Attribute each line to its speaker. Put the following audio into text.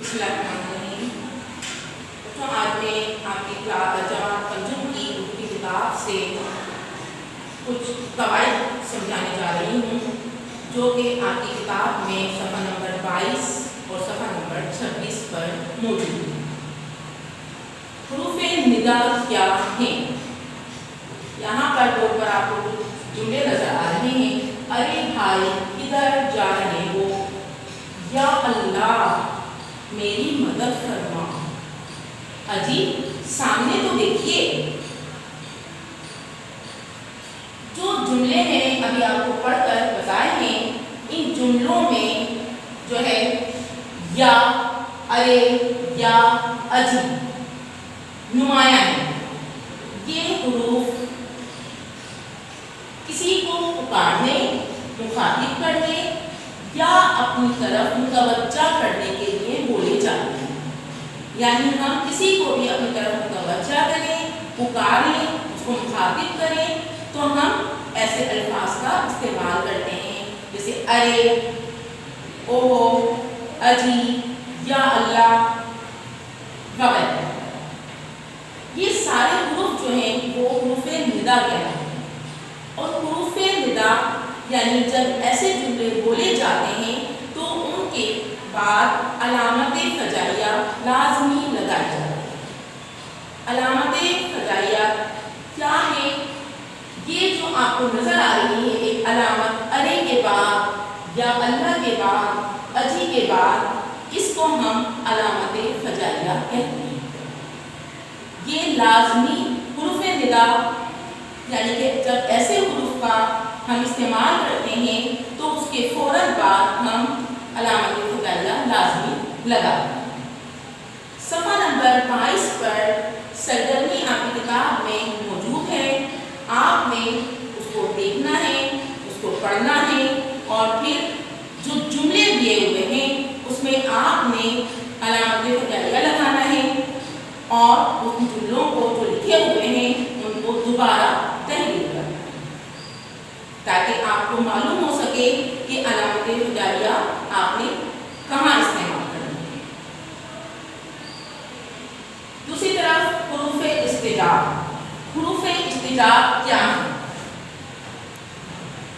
Speaker 1: बिस्मिल्लाहिर्रहमानिर्रहीम। तो आज मैं आपकी क्लास जमात पंजम की उर्दू की किताब से कुछ कवायद समझाने जा रही हूँ, जो कि आपकी किताब में सफ़ा नंबर 22 और सफ़ा नंबर 26 पर मौजूद है। हुरूफ़े निदा क्या हैं? यहाँ पर बोर्ड पर आपको जुमले नजर आ रहे हैं। अरे भाई किधर जा रहे हो? या अल्लाह मेरी मदद फरमा। अजी सामने तो देखिए। जो जुमले हैं अभी आपको पढ़कर बताए हैं, इन जुमलों में जो है या, अरे, या, अजी नुमाया है। ये हुरूफ किसी को पुकारने, मुखातिब करने या अपनी तरफ मुतवज्जा करने के लिए बोले जाते हैं। यानी हम किसी को भी अपनी तरफ मुतवज्जा करें, पुकारें, उसको मुखातिब करें, तो हम ऐसे अल्फाज का इस्तेमाल करते हैं, जैसे अरे, ओहो, अजी, या अल्लाह वगैरह। ये सारे हुरूफ जो हैं वो हुरूफ़े निदा कहलाते हैं। और हुरूफ़े निदा यानी जब ऐसे जुमले बोले जाते हैं तो उनके बाद अलामत फ़जाइया लाज़मी लगाई जाती है। अलामत फ़जाइया क्या है? ये जो आपको नज़र आ रही है एक अलामत, अरे के बाद या अल्लाह के बाद, अजी के बाद, इसको हम अलामत फ़जाइया कहते हैं। ये लाज़मी हुरूफ़े निदा यानी कि जब ऐसे हुरूफ का हम इस्तेमाल करते हैं तो उसके फ़ौरन बाद हम अलामत फ़जाइया लाज़मी लगाते हैं। सफ़ा नंबर 22 पर सरगर्मी आपकी किताब में मौजूद है। आपने उसको देखना है, उसको पढ़ना है और फिर जो जुमले दिए हुए हैं उसमें आपने अलामत फ़जाइया लगाना है और उन जुमलों को जो लिखे हुए हैं उनको दोबारा तहरीर करना है, ताकि आपको मालूम हो सके कि अलामत फ़जाइया आपने कहाँ इस्तेमाल करनी है। दूसरी तरफ हुरूफ़े इस्तिजाब। हुरूफ़े इस्तिजाब